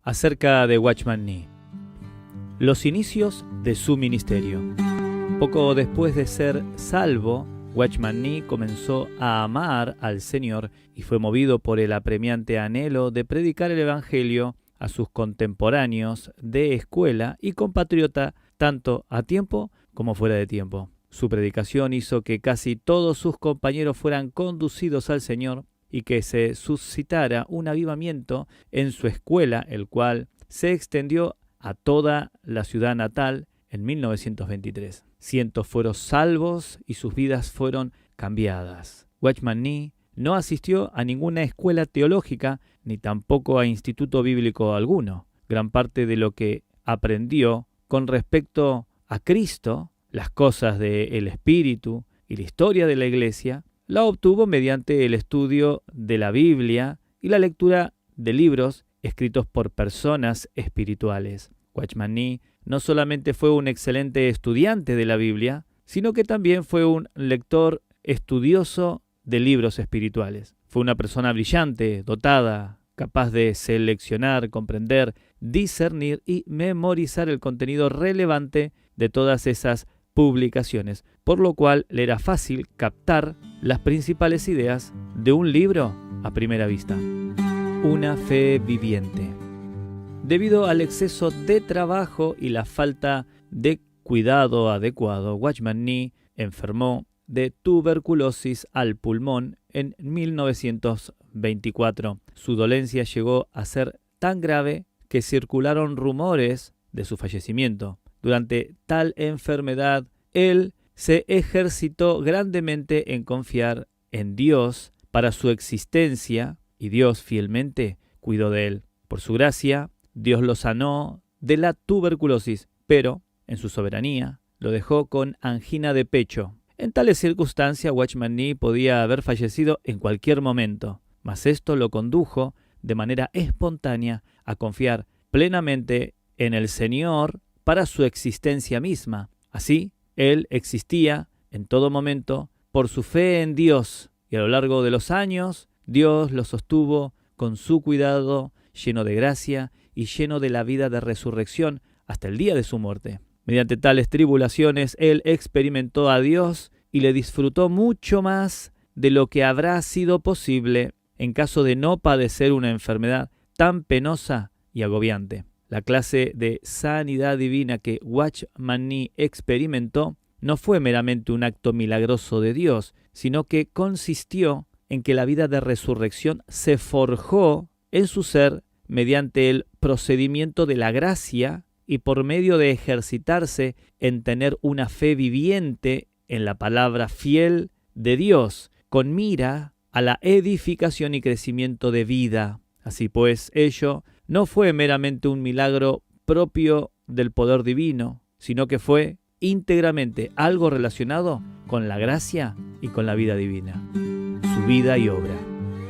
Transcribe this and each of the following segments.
Acerca de Watchman Nee. Los inicios de su ministerio. Poco después de ser salvo, Watchman Nee comenzó a amar al Señor y fue movido por el apremiante anhelo de predicar el Evangelio a sus contemporáneos de escuela y compatriota, tanto a tiempo como fuera de tiempo. Su predicación hizo que casi todos sus compañeros fueran conducidos al Señor y que se suscitara un avivamiento en su escuela, el cual se extendió a toda la ciudad natal en 1923. Cientos fueron salvos y sus vidas fueron cambiadas. Watchman Nee no asistió a ninguna escuela teológica ni tampoco a instituto bíblico alguno. Gran parte de lo que aprendió con respecto a Cristo, las cosas del Espíritu y la historia de la Iglesia, la obtuvo mediante el estudio de la Biblia y la lectura de libros escritos por personas espirituales. Watchman Nee no solamente fue un excelente estudiante de la Biblia, sino que también fue un lector estudioso de libros espirituales. Fue una persona brillante, dotada, capaz de seleccionar, comprender, discernir y memorizar el contenido relevante de todas esas publicaciones, por lo cual le era fácil captar las principales ideas de un libro a primera vista. Una fe viviente. Debido al exceso de trabajo y la falta de cuidado adecuado, Watchman Nee enfermó de tuberculosis al pulmón en 1924. Su dolencia llegó a ser tan grave que circularon rumores de su fallecimiento. Durante tal enfermedad, él se ejercitó grandemente en confiar en Dios para su existencia y Dios fielmente cuidó de él. Por su gracia, Dios lo sanó de la tuberculosis, pero en su soberanía lo dejó con angina de pecho. En tales circunstancias, Watchman Nee podía haber fallecido en cualquier momento, mas esto lo condujo de manera espontánea a confiar plenamente en el Señor para su existencia misma. Así, él existía en todo momento por su fe en Dios, y a lo largo de los años, Dios lo sostuvo con su cuidado, lleno de gracia y lleno de la vida de resurrección hasta el día de su muerte. Mediante tales tribulaciones, él experimentó a Dios y le disfrutó mucho más de lo que habrá sido posible en caso de no padecer una enfermedad tan penosa y agobiante. La clase de sanidad divina que Watchman Nee experimentó no fue meramente un acto milagroso de Dios, sino que consistió en que la vida de resurrección se forjó en su ser mediante el procedimiento de la gracia y por medio de ejercitarse en tener una fe viviente en la palabra fiel de Dios, con mira a la edificación y crecimiento de vida. Así pues, ello no fue meramente un milagro propio del poder divino, sino que fue íntegramente algo relacionado con la gracia y con la vida divina, su vida y obra.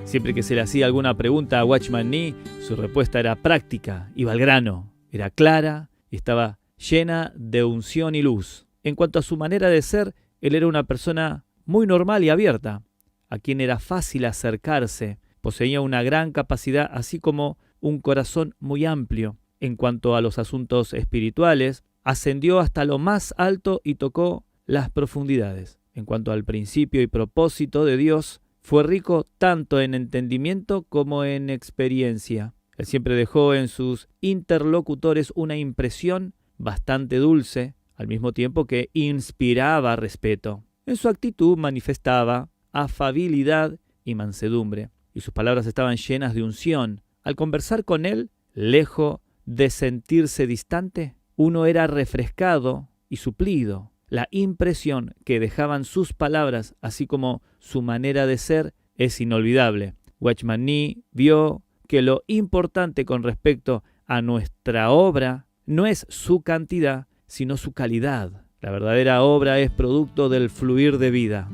Siempre que se le hacía alguna pregunta a Watchman Nee, su respuesta era práctica, iba al grano, era clara y estaba llena de unción y luz. En cuanto a su manera de ser, él era una persona muy normal y abierta, a quien era fácil acercarse. Poseía una gran capacidad, así como un corazón muy amplio. En cuanto a los asuntos espirituales, ascendió hasta lo más alto y tocó las profundidades. En cuanto al principio y propósito de Dios, fue rico tanto en entendimiento como en experiencia. Él siempre dejó en sus interlocutores una impresión bastante dulce, al mismo tiempo que inspiraba respeto. En su actitud manifestaba afabilidad y mansedumbre, y sus palabras estaban llenas de unción. Al conversar con él, lejos de sentirse distante, uno era refrescado y suplido. La impresión que dejaban sus palabras, así como su manera de ser, es inolvidable. Watchman Nee vio que lo importante con respecto a nuestra obra no es su cantidad, sino su calidad. La verdadera obra es producto del fluir de vida.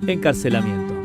Encarcelamiento.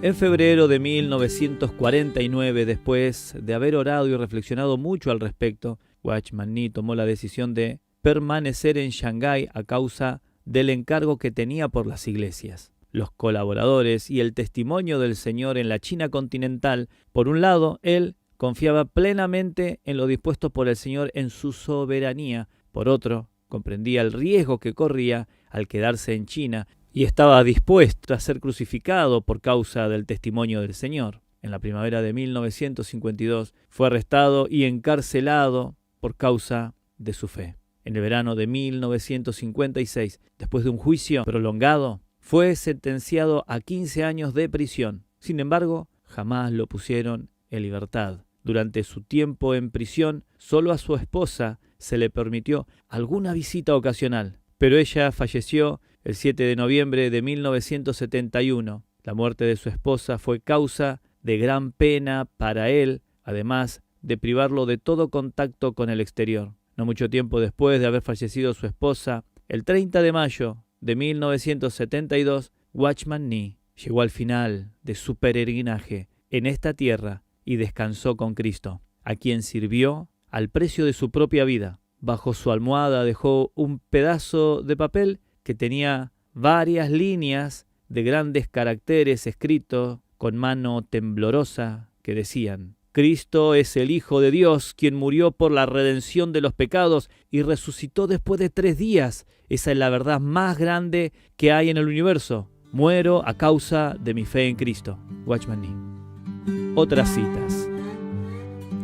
En febrero de 1949, después de haber orado y reflexionado mucho al respecto, Watchman Nee tomó la decisión de permanecer en Shanghái a causa del encargo que tenía por las iglesias. Los colaboradores y el testimonio del Señor en la China continental, por un lado, él confiaba plenamente en lo dispuesto por el Señor en su soberanía. Por otro, comprendía el riesgo que corría al quedarse en China y estaba dispuesto a ser crucificado por causa del testimonio del Señor. En la primavera de 1952 fue arrestado y encarcelado por causa de su fe. En el verano de 1956, después de un juicio prolongado, fue sentenciado a 15 años de prisión. Sin embargo, jamás lo pusieron en libertad. Durante su tiempo en prisión, solo a su esposa se le permitió alguna visita ocasional, pero ella falleció el 7 de noviembre de 1971. La muerte de su esposa fue causa de gran pena para él, además de privarlo de todo contacto con el exterior. No mucho tiempo después de haber fallecido su esposa, el 30 de mayo de 1972, Watchman Nee llegó al final de su peregrinaje en esta tierra y descansó con Cristo, a quien sirvió al precio de su propia vida. Bajo su almohada dejó un pedazo de papel que tenía varias líneas de grandes caracteres escritos con mano temblorosa que decían: Cristo es el Hijo de Dios, quien murió por la redención de los pecados y resucitó después de 3 días. Esa es la verdad más grande que hay en el universo. Muero a causa de mi fe en Cristo. Watchman Nee. Otras citas.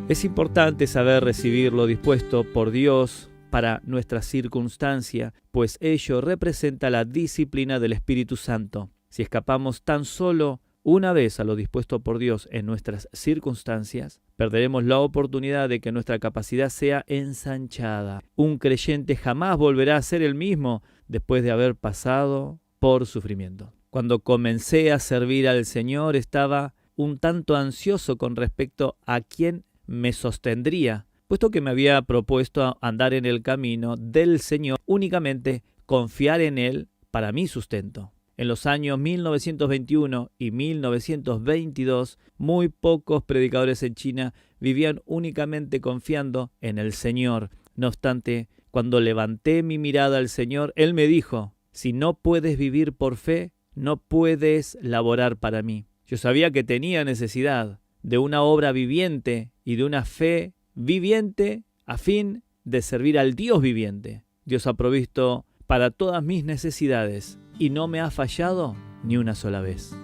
Es importante saber recibir lo dispuesto por Dios para nuestra circunstancia, pues ello representa la disciplina del Espíritu Santo. Si escapamos tan solo una vez a lo dispuesto por Dios en nuestras circunstancias, perderemos la oportunidad de que nuestra capacidad sea ensanchada. Un creyente jamás volverá a ser el mismo después de haber pasado por sufrimiento. Cuando comencé a servir al Señor, estaba un tanto ansioso con respecto a quién me sostendría, puesto que me había propuesto andar en el camino del Señor, únicamente confiar en Él para mi sustento. En los años 1921 y 1922, muy pocos predicadores en China vivían únicamente confiando en el Señor. No obstante, cuando levanté mi mirada al Señor, Él me dijo: si no puedes vivir por fe, no puedes laborar para mí. Yo sabía que tenía necesidad de una obra viviente y de una fe viviente a fin de servir al Dios viviente. Dios ha provisto para todas mis necesidades y no me ha fallado ni una sola vez.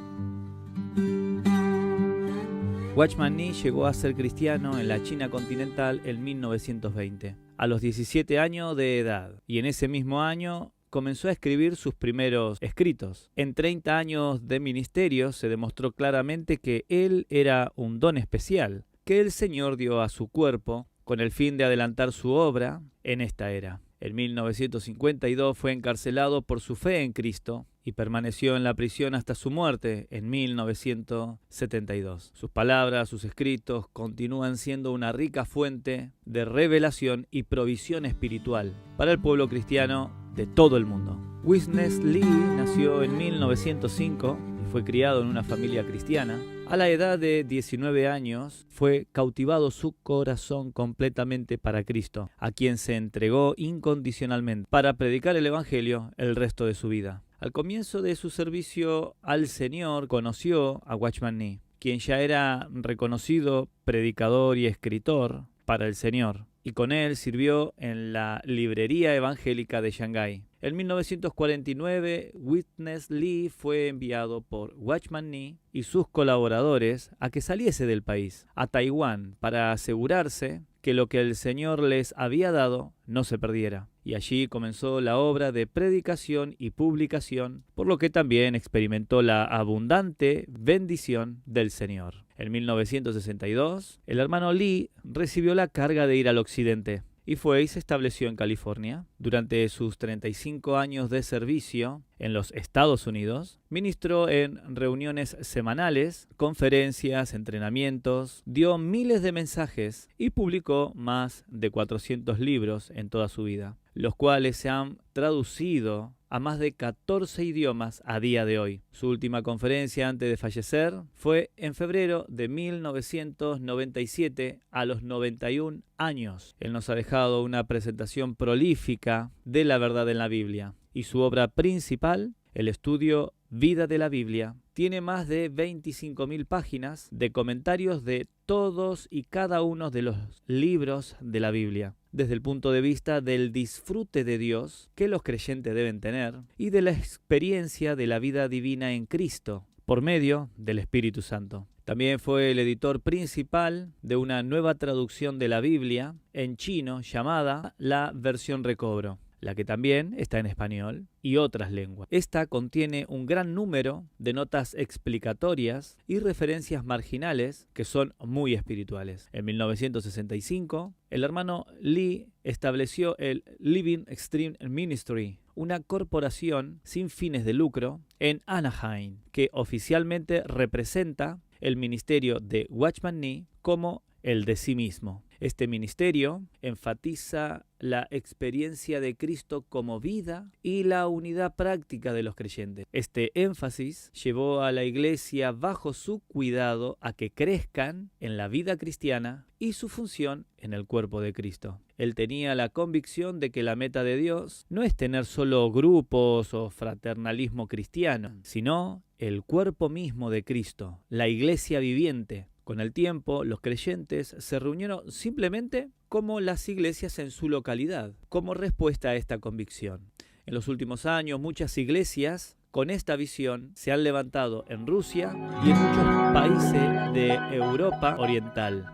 Watchman Nee llegó a ser cristiano en la China continental en 1920, a los 17 años de edad, y en ese mismo año comenzó a escribir sus primeros escritos. En 30 años de ministerio se demostró claramente que él era un don especial, que el Señor dio a su cuerpo con el fin de adelantar su obra en esta era. En 1952 fue encarcelado por su fe en Cristo y permaneció en la prisión hasta su muerte en 1972. Sus palabras, sus escritos continúan siendo una rica fuente de revelación y provisión espiritual para el pueblo cristiano de todo el mundo. Witness Lee nació en 1905 y fue criado en una familia cristiana. A la edad de 19 años fue cautivado su corazón completamente para Cristo, a quien se entregó incondicionalmente para predicar el Evangelio el resto de su vida. Al comienzo de su servicio al Señor conoció a Watchman Nee, quien ya era reconocido predicador y escritor para el Señor, y con él sirvió en la librería evangélica de Shanghái. En 1949, Witness Lee fue enviado por Watchman Nee y sus colaboradores a que saliese del país, a Taiwán, para asegurarse que lo que el Señor les había dado no se perdiera. Y allí comenzó la obra de predicación y publicación, por lo que también experimentó la abundante bendición del Señor. En 1962, el hermano Lee recibió la carga de ir al occidente y fue y se estableció en California. Durante sus 35 años de servicio en los Estados Unidos, ministró en reuniones semanales, conferencias, entrenamientos, dio miles de mensajes y publicó más de 400 libros en toda su vida, los cuales se han traducido a más de 14 idiomas a día de hoy. Su última conferencia antes de fallecer fue en febrero de 1997 a los 91 años. Él nos ha dejado una presentación prolífica de la verdad en la Biblia y su obra principal, el estudio Vida de la Biblia, tiene más de 25.000 páginas de comentarios de todos y cada uno de los libros de la Biblia, desde el punto de vista del disfrute de Dios que los creyentes deben tener y de la experiencia de la vida divina en Cristo por medio del Espíritu Santo. También fue el editor principal de una nueva traducción de la Biblia en chino llamada la Versión Recobro, la que también está en español y otras lenguas. Esta contiene un gran número de notas explicatorias y referencias marginales que son muy espirituales. En 1965, el hermano Lee estableció el Living Extreme Ministry, una corporación sin fines de lucro en Anaheim, que oficialmente representa el ministerio de Watchman Nee como el de sí mismo. Este ministerio enfatiza la experiencia de Cristo como vida y la unidad práctica de los creyentes. Este énfasis llevó a la iglesia bajo su cuidado a que crezcan en la vida cristiana y su función en el cuerpo de Cristo. Él tenía la convicción de que la meta de Dios no es tener solo grupos o fraternalismo cristiano, sino el cuerpo mismo de Cristo, la iglesia viviente. Con el tiempo, los creyentes se reunieron simplemente como las iglesias en su localidad, como respuesta a esta convicción. En los últimos años, muchas iglesias con esta visión se han levantado en Rusia y en muchos países de Europa Oriental.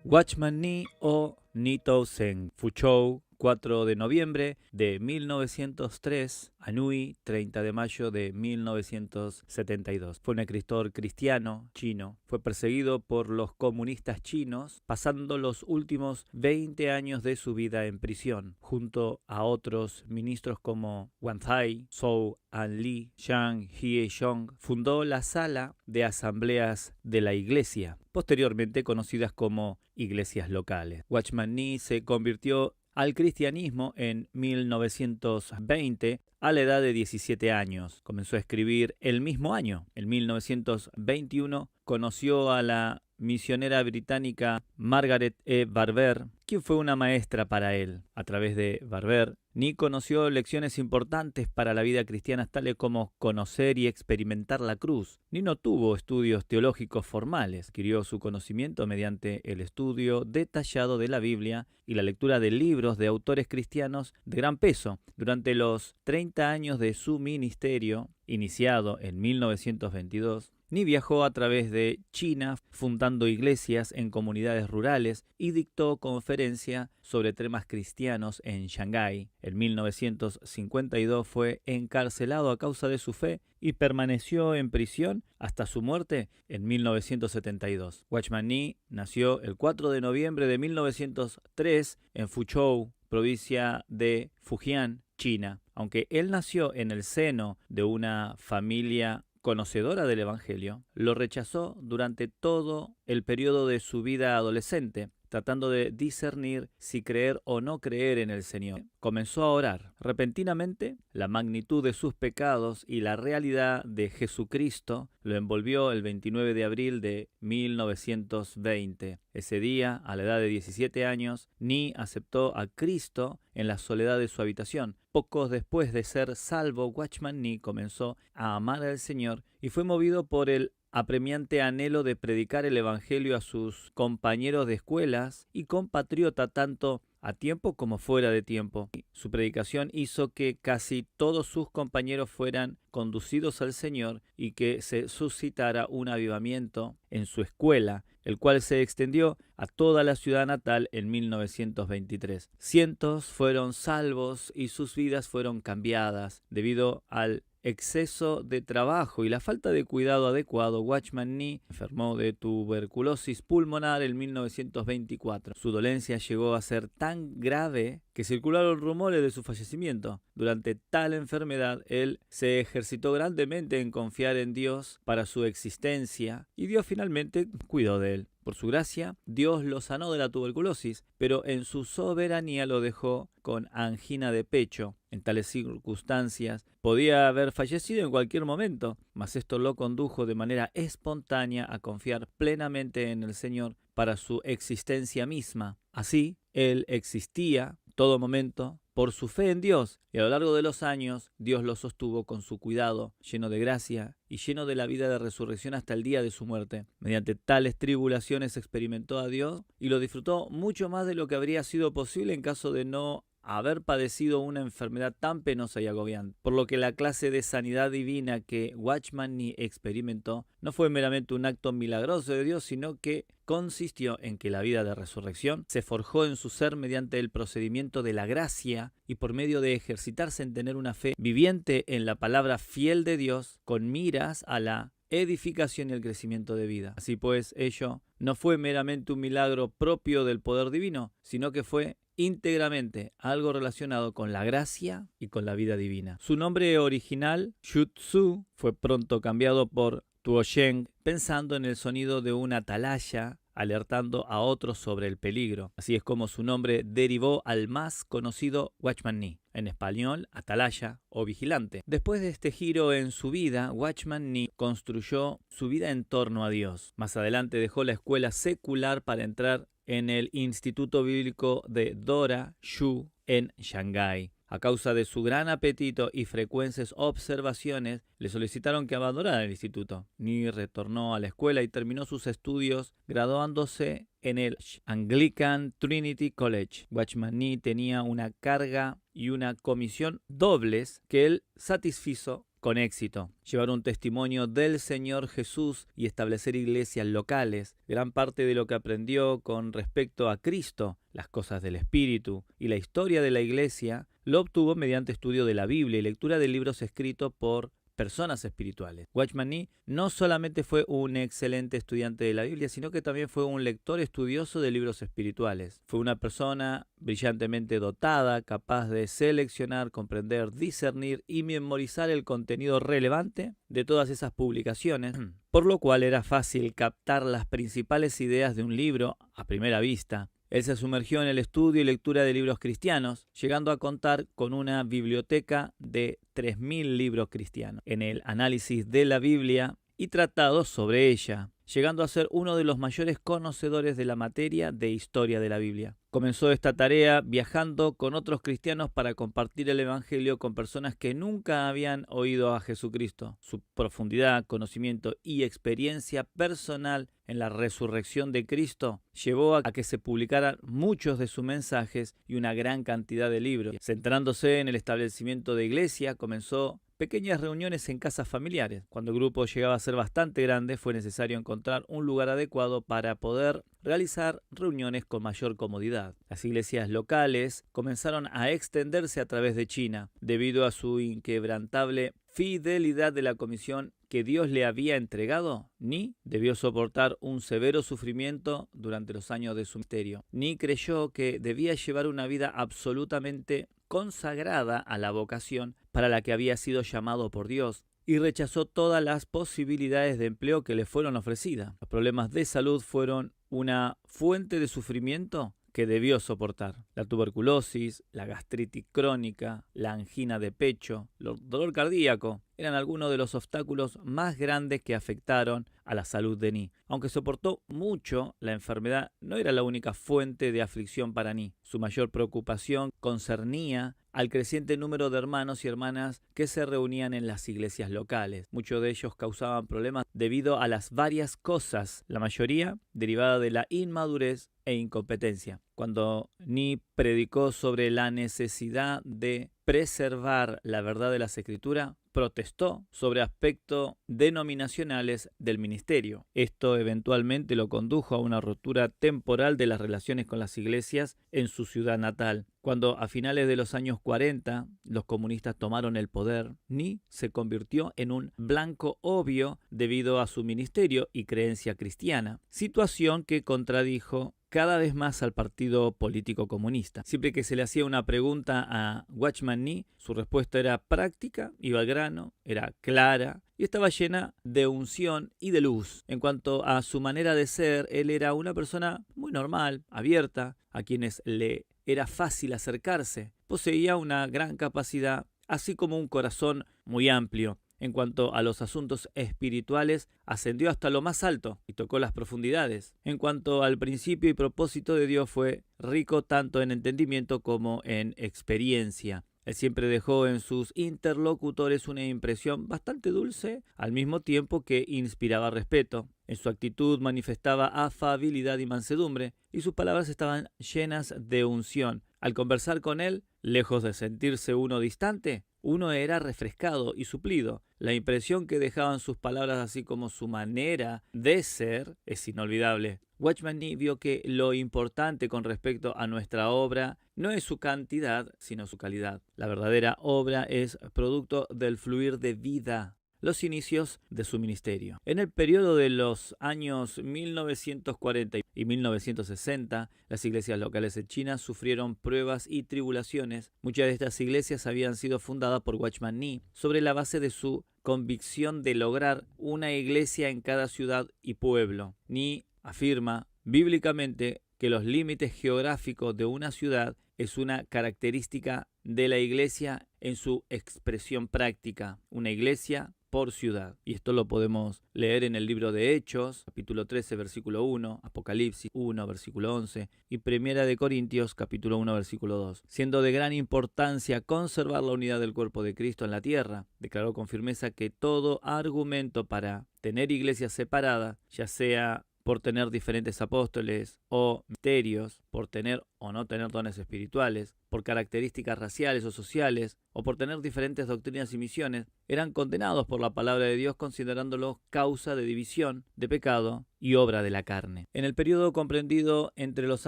Watchman Nee o Nee Townsend, Fuzhou, 4 de noviembre de 1903, Anhui, 30 de mayo de 1972. Fue un escritor cristiano chino. Fue perseguido por los comunistas chinos, pasando los últimos 20 años de su vida en prisión, junto a otros ministros como Wang Zai, Zhou Enlil, Zhang Heyeshong. Fundó la Sala de Asambleas de la Iglesia, posteriormente conocidas como iglesias locales. Watchman Nee se convirtió al cristianismo en 1920 a la edad de 17 años. Comenzó a escribir el mismo año. En 1921 conoció a la misionera británica Margaret E. Barber, quien fue una maestra para él. A través de Barber, Nee conoció lecciones importantes para la vida cristiana, tales como conocer y experimentar la cruz. Nee no tuvo estudios teológicos formales. Adquirió su conocimiento mediante el estudio detallado de la Biblia y la lectura de libros de autores cristianos de gran peso. Durante los 30 años de su ministerio, iniciado en 1922, Nee viajó a través de China, fundando iglesias en comunidades rurales y dictó conferencias sobre temas cristianos en Shanghái. En 1952 fue encarcelado a causa de su fe y permaneció en prisión hasta su muerte en 1972. Watchman Nee nació el 4 de noviembre de 1903 en Fuzhou, provincia de Fujian, China. Aunque él nació en el seno de una familia conocedora del Evangelio, lo rechazó durante todo el periodo de su vida adolescente, tratando de discernir si creer o no creer en el Señor. Comenzó a orar. Repentinamente, la magnitud de sus pecados y la realidad de Jesucristo lo envolvió el 29 de abril de 1920. Ese día, a la edad de 17 años, Nee aceptó a Cristo en la soledad de su habitación. Poco después de ser salvo, Watchman Nee comenzó a amar al Señor y fue movido por el apremiante anhelo de predicar el Evangelio a sus compañeros de escuelas y compatriotas tanto a tiempo como fuera de tiempo. Su predicación hizo que casi todos sus compañeros fueran conducidos al Señor y que se suscitara un avivamiento en su escuela, el cual se extendió a toda la ciudad natal en 1923. Cientos fueron salvos y sus vidas fueron cambiadas debido al exceso de trabajo y la falta de cuidado adecuado. Watchman Nee enfermó de tuberculosis pulmonar en 1924. Su dolencia llegó a ser tan grave que circularon rumores de su fallecimiento. Durante tal enfermedad, él se ejercitó grandemente en confiar en Dios para su existencia y Dios finalmente cuidó de él. Por su gracia, Dios lo sanó de la tuberculosis, pero en su soberanía lo dejó con angina de pecho. En tales circunstancias, podía haber fallecido en cualquier momento, mas esto lo condujo de manera espontánea a confiar plenamente en el Señor para su existencia misma. Así, él existía todo momento por su fe en Dios, y a lo largo de los años Dios lo sostuvo con su cuidado, lleno de gracia y lleno de la vida de resurrección hasta el día de su muerte. Mediante tales tribulaciones experimentó a Dios y lo disfrutó mucho más de lo que habría sido posible en caso de no haber padecido una enfermedad tan penosa y agobiante. Por lo que la clase de sanidad divina que Watchman Nee experimentó no fue meramente un acto milagroso de Dios, sino que consistió en que la vida de resurrección se forjó en su ser mediante el procedimiento de la gracia y por medio de ejercitarse en tener una fe viviente en la palabra fiel de Dios con miras a la edificación y el crecimiento de vida. Así pues, ello no fue meramente un milagro propio del poder divino, sino que fue íntegramente algo relacionado con la gracia y con la vida divina. Su nombre original, Shu-Tzu, fue pronto cambiado por Tuo-Sheng, pensando en el sonido de una atalaya alertando a otros sobre el peligro. Así es como su nombre derivó al más conocido Watchman Nee, en español atalaya o vigilante. Después de este giro en su vida, Watchman Nee construyó su vida en torno a Dios. Más adelante dejó la escuela secular para entrar en el Instituto Bíblico de Dora Shu en Shanghái. A causa de su gran apetito y frecuentes observaciones, le solicitaron que abandonara el instituto. Nee retornó a la escuela y terminó sus estudios graduándose en el Anglican Trinity College. Watchman Nee tenía una carga y una comisión dobles que él satisfizo con éxito: llevar un testimonio del Señor Jesús y establecer iglesias locales. Gran parte de lo que aprendió con respecto a Cristo, las cosas del Espíritu y la historia de la iglesia, lo obtuvo mediante estudio de la Biblia y lectura de libros escritos por personas espirituales. Watchman Nee no solamente fue un excelente estudiante de la Biblia, sino que también fue un lector estudioso de libros espirituales. Fue una persona brillantemente dotada, capaz de seleccionar, comprender, discernir y memorizar el contenido relevante de todas esas publicaciones, por lo cual era fácil captar las principales ideas de un libro a primera vista. Él se sumergió en el estudio y lectura de libros cristianos, llegando a contar con una biblioteca de 3.000 libros cristianos, en el análisis de la Biblia y tratados sobre ella, llegando a ser uno de los mayores conocedores de la materia de historia de la Biblia. Comenzó esta tarea viajando con otros cristianos para compartir el Evangelio con personas que nunca habían oído a Jesucristo. Su profundidad, conocimiento y experiencia personal en la resurrección de Cristo llevó a que se publicaran muchos de sus mensajes y una gran cantidad de libros. Centrándose en el establecimiento de iglesia, comenzó pequeñas reuniones en casas familiares. Cuando el grupo llegaba a ser bastante grande, fue necesario encontrar un lugar adecuado para poder realizar reuniones con mayor comodidad. Las iglesias locales comenzaron a extenderse a través de China, debido a su inquebrantable fidelidad de la comisión que Dios le había entregado. Nee debió soportar un severo sufrimiento durante los años de su ministerio. Nee creyó que debía llevar una vida absolutamente consagrada a la vocación para la que había sido llamado por Dios y rechazó todas las posibilidades de empleo que le fueron ofrecidas. Los problemas de salud fueron una fuente de sufrimiento que debió soportar. La tuberculosis, la gastritis crónica, la angina de pecho, el dolor cardíaco eran algunos de los obstáculos más grandes que afectaron a la salud de Nee. Aunque soportó mucho, la enfermedad no era la única fuente de aflicción para Nee. Su mayor preocupación concernía al creciente número de hermanos y hermanas que se reunían en las iglesias locales. Muchos de ellos causaban problemas debido a las varias cosas, la mayoría derivada de la inmadurez e incompetencia. Cuando Nee predicó sobre la necesidad de preservar la verdad de las Escrituras, protestó sobre aspectos denominacionales del ministerio. Esto eventualmente lo condujo a una ruptura temporal de las relaciones con las iglesias en su ciudad natal. Cuando a finales de los años 40 los comunistas tomaron el poder, Nee se convirtió en un blanco obvio debido a su ministerio y creencia cristiana, situación que contradijo cada vez más al partido político comunista. Siempre que se le hacía una pregunta a Watchman Nee, su respuesta era práctica, iba al grano, era clara y estaba llena de unción y de luz. En cuanto a su manera de ser, él era una persona muy normal, abierta, a quienes le era fácil acercarse. Poseía una gran capacidad, así como un corazón muy amplio. En cuanto a los asuntos espirituales, ascendió hasta lo más alto y tocó las profundidades. En cuanto al principio y propósito de Dios, fue rico tanto en entendimiento como en experiencia. Él siempre dejó en sus interlocutores una impresión bastante dulce, al mismo tiempo que inspiraba respeto. En su actitud manifestaba afabilidad y mansedumbre, y sus palabras estaban llenas de unción. Al conversar con él, lejos de sentirse uno distante, uno era refrescado y suplido. La impresión que dejaban sus palabras, así como su manera de ser, es inolvidable. Watchman Nee vio que lo importante con respecto a nuestra obra no es su cantidad, sino su calidad. La verdadera obra es producto del fluir de vida. Los inicios de su ministerio. En el periodo de los años 1940 y 1960, las iglesias locales en China sufrieron pruebas y tribulaciones. Muchas de estas iglesias habían sido fundadas por Watchman Nee sobre la base de su convicción de lograr una iglesia en cada ciudad y pueblo. Nee afirma bíblicamente que los límites geográficos de una ciudad es una característica de la iglesia en su expresión práctica. Una iglesia por ciudad. Y esto lo podemos leer en el libro de Hechos, capítulo 13, versículo 1, Apocalipsis 1, versículo 11 y Primera de Corintios, capítulo 1, versículo 2. Siendo de gran importancia conservar la unidad del cuerpo de Cristo en la tierra, declaró con firmeza que todo argumento para tener iglesias separadas, ya sea por tener diferentes apóstoles o misterios, por tener o no tener dones espirituales, por características raciales o sociales, o por tener diferentes doctrinas y misiones, eran condenados por la palabra de Dios considerándolos causa de división, de pecado y obra de la carne. En el periodo comprendido entre los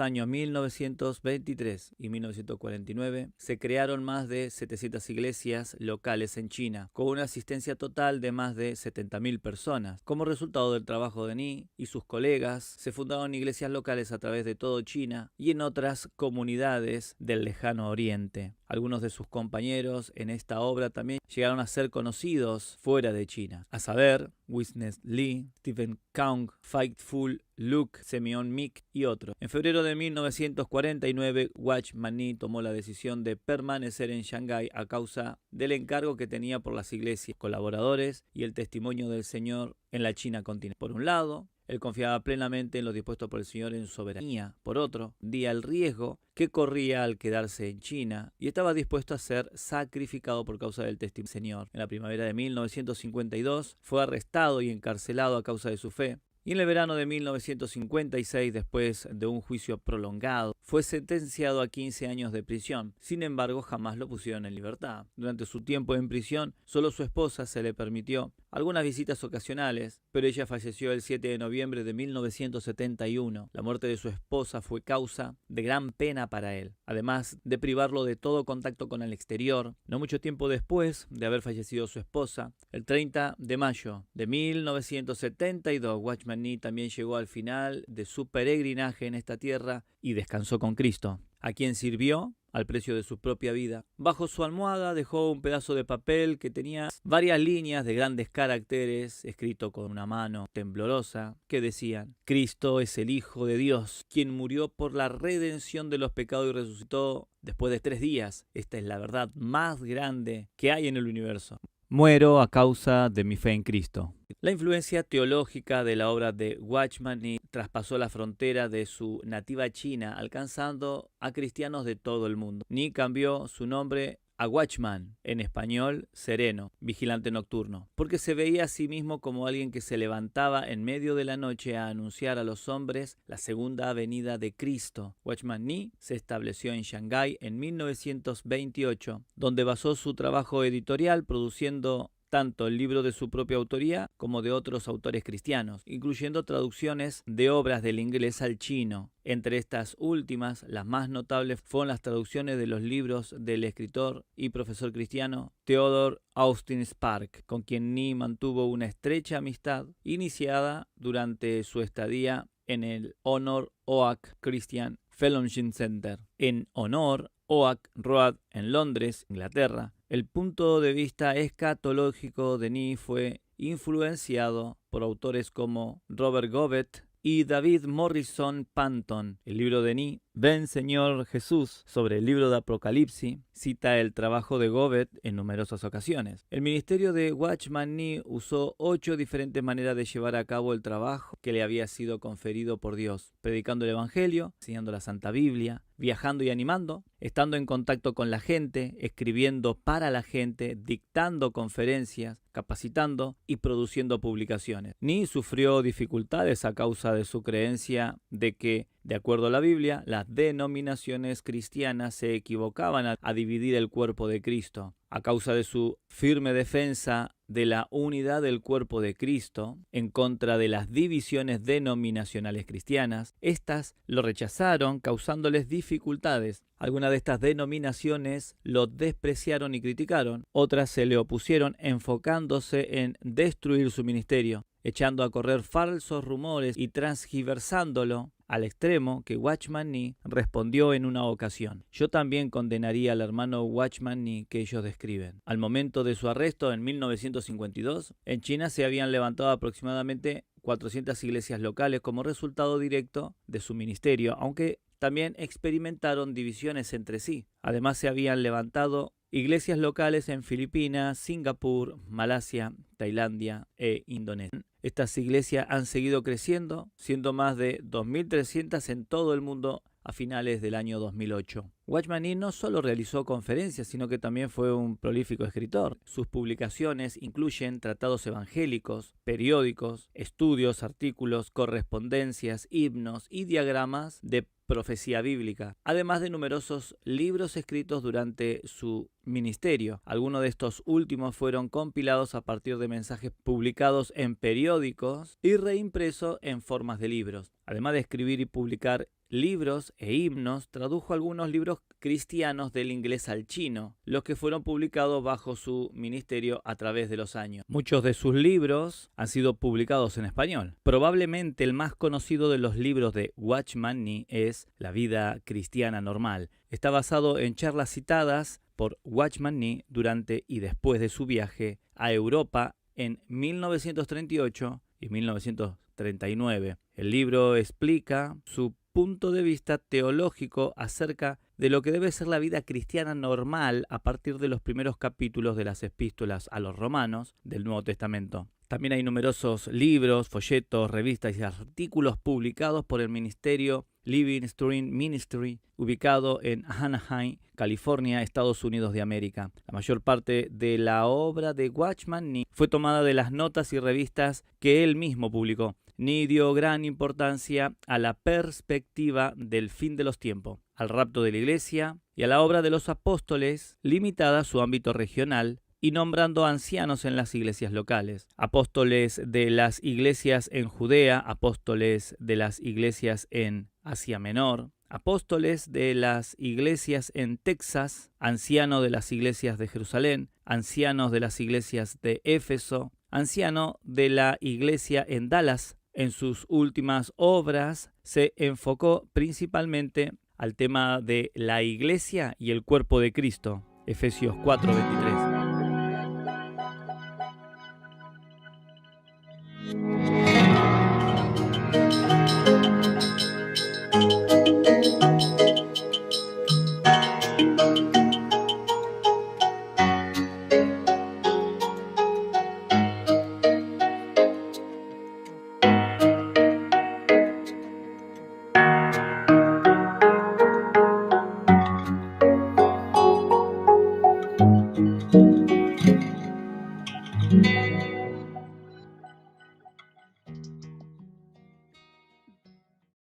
años 1923 y 1949, se crearon más de 700 iglesias locales en China, con una asistencia total de más de 70.000 personas. Como resultado del trabajo de Nee y sus colegas, se fundaron iglesias locales a través de todo China y en otras comunidades del lejano oriente. Algunos de sus compañeros en esta obra también llegaron a ser conocidos fuera de China, a saber, Witness Lee, Stephen Kang, Fightful Luke, Semyon Mick y otros. En febrero de 1949, Watchman Nee tomó la decisión de permanecer en Shanghái a causa del encargo que tenía por las iglesias, colaboradores y el testimonio del Señor en la China continental. Por un lado, él confiaba plenamente en lo dispuesto por el Señor en su soberanía. Por otro, veía el riesgo que corría al quedarse en China y estaba dispuesto a ser sacrificado por causa del testimonio del Señor. En la primavera de 1952 fue arrestado y encarcelado a causa de su fe. Y en el verano de 1956, después de un juicio prolongado, fue sentenciado a 15 años de prisión. Sin embargo, jamás lo pusieron en libertad. Durante su tiempo en prisión, solo su esposa se le permitió algunas visitas ocasionales, pero ella falleció el 7 de noviembre de 1971. La muerte de su esposa fue causa de gran pena para él, además de privarlo de todo contacto con el exterior. No mucho tiempo después de haber fallecido su esposa, el 30 de mayo de 1972, Watchman Nee también llegó al final de su peregrinaje en esta tierra y descansó con Cristo, a quien sirvió al precio de su propia vida. Bajo su almohada dejó un pedazo de papel que tenía varias líneas de grandes caracteres, escrito con una mano temblorosa, que decían: Cristo es el Hijo de Dios, quien murió por la redención de los pecados y resucitó después de 3 días. Esta es la verdad más grande que hay en el universo. Muero a causa de mi fe en Cristo. La influencia teológica de la obra de Watchman Nee traspasó la frontera de su nativa China, alcanzando a cristianos de todo el mundo. Nee cambió su nombre a Watchman, en español sereno, vigilante nocturno, porque se veía a sí mismo como alguien que se levantaba en medio de la noche a anunciar a los hombres la segunda venida de Cristo. Watchman Nee se estableció en Shanghái en 1928, donde basó su trabajo editorial produciendo tanto el libro de su propia autoría como de otros autores cristianos, incluyendo traducciones de obras del inglés al chino. Entre estas últimas, las más notables fueron las traducciones de los libros del escritor y profesor cristiano Theodore Austin Spark, con quien Nee mantuvo una estrecha amistad iniciada durante su estadía en el Honor Oak Christian Fellowship Center. En Honor Oak Road en Londres, Inglaterra, el punto de vista escatológico de Nee fue influenciado por autores como Robert Govet y David Morrison Panton. El libro de Nee Ven Señor Jesús sobre el libro de Apocalipsis cita el trabajo de Gobet en numerosas ocasiones. El ministerio de Watchman Nee usó 8 diferentes maneras de llevar a cabo el trabajo que le había sido conferido por Dios, predicando el Evangelio, enseñando la Santa Biblia, viajando y animando, estando en contacto con la gente, escribiendo para la gente, dictando conferencias, capacitando y produciendo publicaciones. Nee sufrió dificultades a causa de su creencia de que, de acuerdo a la Biblia, las denominaciones cristianas se equivocaban a dividir el cuerpo de Cristo. A causa de su firme defensa de la unidad del cuerpo de Cristo en contra de las divisiones denominacionales cristianas, éstas lo rechazaron, causándoles dificultades. Algunas de estas denominaciones lo despreciaron y criticaron, otras se le opusieron enfocándose en destruir su ministerio, echando a correr falsos rumores y transgiversándolo al extremo que Watchman Nee respondió en una ocasión. Yo también condenaría al hermano Watchman Nee que ellos describen. Al momento de su arresto en 1952, en China se habían levantado aproximadamente 400 iglesias locales como resultado directo de su ministerio, aunque también experimentaron divisiones entre sí. Además se habían levantado iglesias locales en Filipinas, Singapur, Malasia, Tailandia e Indonesia. Estas iglesias han seguido creciendo, siendo más de 2.300 en todo el mundo a finales del año 2008. Watchman Nee no solo realizó conferencias, sino que también fue un prolífico escritor. Sus publicaciones incluyen tratados evangélicos, periódicos, estudios, artículos, correspondencias, himnos y diagramas de profecía bíblica, además de numerosos libros escritos durante su ministerio. Algunos de estos últimos fueron compilados a partir de mensajes publicados en periódicos y reimpresos en formas de libros. Además de escribir y publicar libros e himnos, tradujo algunos libros cristianos del inglés al chino, los que fueron publicados bajo su ministerio a través de los años. Muchos de sus libros han sido publicados en español. Probablemente el más conocido de los libros de Watchman Nee es La vida cristiana normal. Está basado en charlas citadas por Watchman Nee durante y después de su viaje a Europa en 1938 y 1939. El libro explica su punto de vista teológico acerca de lo que debe ser la vida cristiana normal a partir de los primeros capítulos de las epístolas a los romanos del Nuevo Testamento. También hay numerosos libros, folletos, revistas y artículos publicados por el ministerio Living Stream Ministry, ubicado en Anaheim, California, Estados Unidos de América. La mayor parte de la obra de Watchman Nee fue tomada de las notas y revistas que él mismo publicó. Nee dio gran importancia a la perspectiva del fin de los tiempos, al rapto de la iglesia y a la obra de los apóstoles, limitada a su ámbito regional y nombrando ancianos en las iglesias locales, apóstoles de las iglesias en Judea, apóstoles de las iglesias en Asia Menor, apóstoles de las iglesias en Texas, anciano de las iglesias de Jerusalén, ancianos de las iglesias de Éfeso, anciano de la iglesia en Dallas. En sus últimas obras se enfocó principalmente al tema de la iglesia y el cuerpo de Cristo. Efesios 4:23.